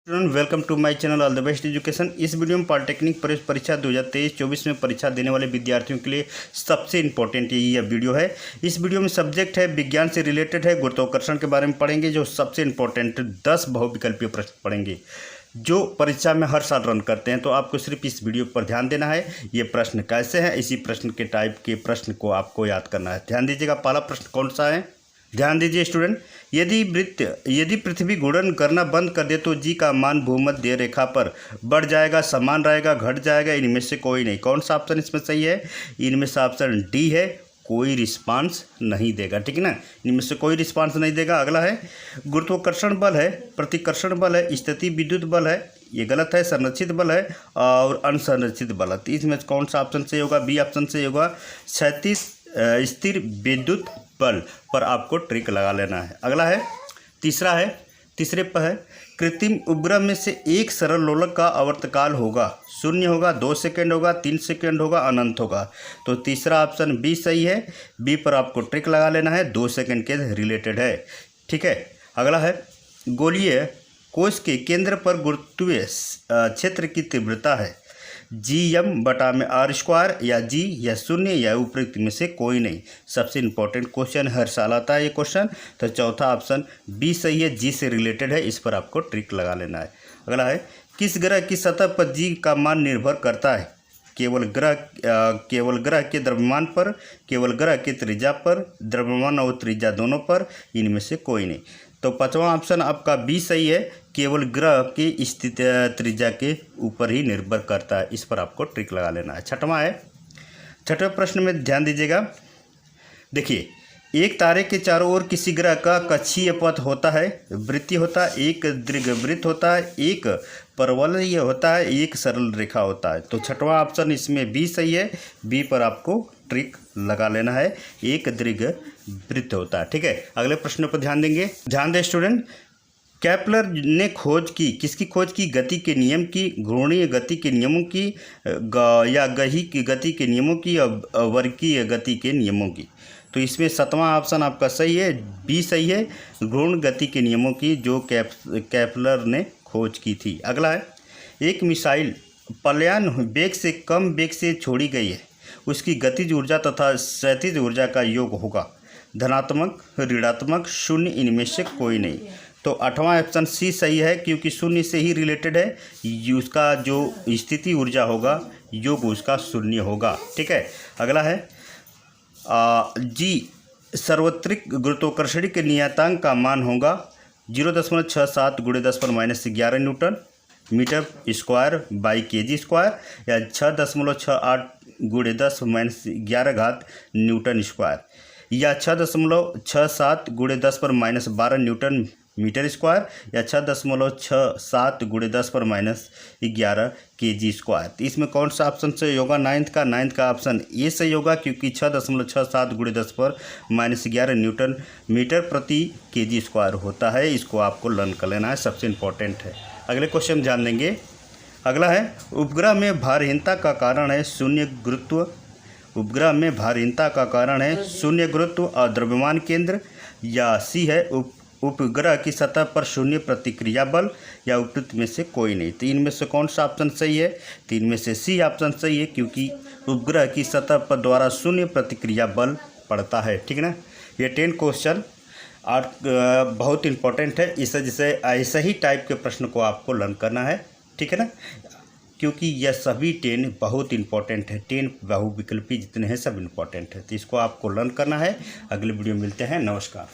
Student welcome to my channel all the best education. इस video में polytechnic प्रवेश परीक्षा 2023-24 में परीक्षा देने वाले विद्यार्थियों के लिए सबसे इंपॉर्टेंट यह वीडियो है। इस वीडियो में सब्जेक्ट है विज्ञान से रिलेटेड है, गुरुत्वाकर्षण के बारे में पढ़ेंगे। जो सबसे इंपॉर्टेंट 10 बहुविकल्पीय प्रश्न पढ़ेंगे जो परीक्षा में हर साल रन करते हैं। तो आपको सिर्फ इस वीडियो पर ध्यान देना है। ये प्रश्न कैसे हैं, इसी प्रश्न के टाइप के प्रश्न को आपको याद करना है। ध्यान दीजिएगा, पहला प्रश्न कौन सा है, ध्यान दीजिए स्टूडेंट। यदि पृथ्वी घूर्णन करना बंद कर दे तो जी का मान भूमध्य रेखा पर बढ़ जाएगा, समान रहेगा, घट जाएगा, इनमें से कोई नहीं। कौन सा ऑप्शन इसमें सही है? इनमें से ऑप्शन डी है, कोई रिस्पांस नहीं देगा। ठीक है ना, इनमें से कोई रिस्पांस नहीं देगा। अगला है गुरुत्वाकर्षण बल है, प्रतिकर्षण बल है, स्थिति विद्युत बल है, ये गलत है। संरक्षित बल है और अनसंरक्षित बल है। तो इसमें कौन सा ऑप्शन सही होगा? बी ऑप्शन सही होगा। क्षैतिज स्थिर विद्युत बल पर आपको ट्रिक लगा लेना है। अगला है तीसरे पर है कृत्रिम उपग्रह में से एक सरल लोलक का आवर्तकाल होगा 0 होगा, 2 सेकंड होगा, 3 सेकंड होगा, अनंत होगा। तो तीसरा ऑप्शन बी सही है। बी पर आपको ट्रिक लगा लेना है, 2 सेकंड के रिलेटेड है। ठीक है। अगला है गोलीय कोश के केंद्र पर गुरुत्वीय क्षेत्र की तीव्रता है Gm/r², या जी, या 0, या उपयुक्त में से कोई नहीं। सबसे इंपॉर्टेंट क्वेश्चन, हर साल आता है ये क्वेश्चन। तो चौथा ऑप्शन बी सही है, जी से रिलेटेड है, इस पर आपको ट्रिक लगा लेना है। अगला है किस ग्रह की सतह पर जी का मान निर्भर करता है? केवल ग्रह के द्रव्यमान पर, केवल ग्रह के त्रिज्या पर, द्रव्यमान और त्रिज्या दोनों पर, इनमें से कोई नहीं। तो पांचवा ऑप्शन आपका बी सही है, केवल ग्रह की स्थिति त्रिज्या के ऊपर ही निर्भर करता है, इस पर आपको ट्रिक लगा लेना है। छठवें प्रश्न में ध्यान दीजिएगा। देखिए, एक तारे के चारों ओर किसी ग्रह का कक्षीय पथ होता है, वृत्तीय होता है, एक दीर्घवृत्त होता है, एक परवलय होता है, एक सरल रेखा होता है। तो छठवां ऑप्शन इसमें बी सही है। बी पर आपको ट्रिक लगा लेना है, एक दीर्घवृत्त होता है। ठीक है। अगले प्रश्न पर ध्यान देंगे। ध्यान दें स्टूडेंट, केपलर ने खोज की, किसकी खोज की? गति के नियम की, घूर्णीय गति के नियमों की, या गही की गति के नियमों की, या वर्गीय गति के नियमों की। तो इसमें सातवां ऑप्शन आपका सही है, बी सही है, घूर्ण गति के नियमों की, जो केपलर ने खोज की थी। अगला है एक मिसाइल पलायन वेग से कम वेग से छोड़ी गई है, उसकी गतिज ऊर्जा तथा क्षैतिज ऊर्जा का योग होगा धनात्मक, ऋणात्मक, 0, इनमें से कोई नहीं। तो आठवां ऑप्शन सी सही है, क्योंकि 0 से ही रिलेटेड है। उसका जो स्थिति ऊर्जा होगा, योग उसका 0 होगा। ठीक है। अगला है जी सार्वत्रिक गुरुत्वाकर्षण के नियतांक का मान होगा 0.67 × 10⁻11 Newton metre square by kg², या 6.68 × 10⁻11 न्यूटन स्क्वायर, या 6.67 × 10⁻12 न्यूटन मीटर स्क्वायर, या 6.67 × 10⁻11 kg²। इसमें कौन सा ऑप्शन सही होगा? नाइन्थ का ऑप्शन ए सही होगा, क्योंकि 6.67 × 10⁻11 न्यूटन मीटर प्रति kg² होता है। इसको आपको लर्न कर लेना है, सबसे इंपॉर्टेंट है। अगले क्वेश्चन ध्यान देंगे। अगला है उपग्रह में भारहीनता का कारण है 0 गुरुत्व। उपग्रह में भारहीनता का कारण है 0 गुरुत्व और द्रव्यमान केंद्र, या सी है उपग्रह की सतह पर 0 प्रतिक्रिया बल, या उपयुक्त में से कोई नहीं। तो इनमें से कौन सा ऑप्शन सही है? तो इनमें से सी ऑप्शन सही है, क्योंकि उपग्रह की सतह पर द्वारा 0 प्रतिक्रिया बल पड़ता है। ठीक है ना। ये 10 क्वेश्चन और बहुत इंपॉर्टेंट है। जिसे ऐसे ही टाइप के प्रश्न को आपको लर्न करना है। ठीक है ना, क्योंकि यह सभी 10 बहुत इंपॉर्टेंट है। 10 बहुविकल्पी जितने हैं सब इंपॉर्टेंट है, तो इसको आपको लर्न करना है। अगले वीडियो मिलते हैं। नमस्कार।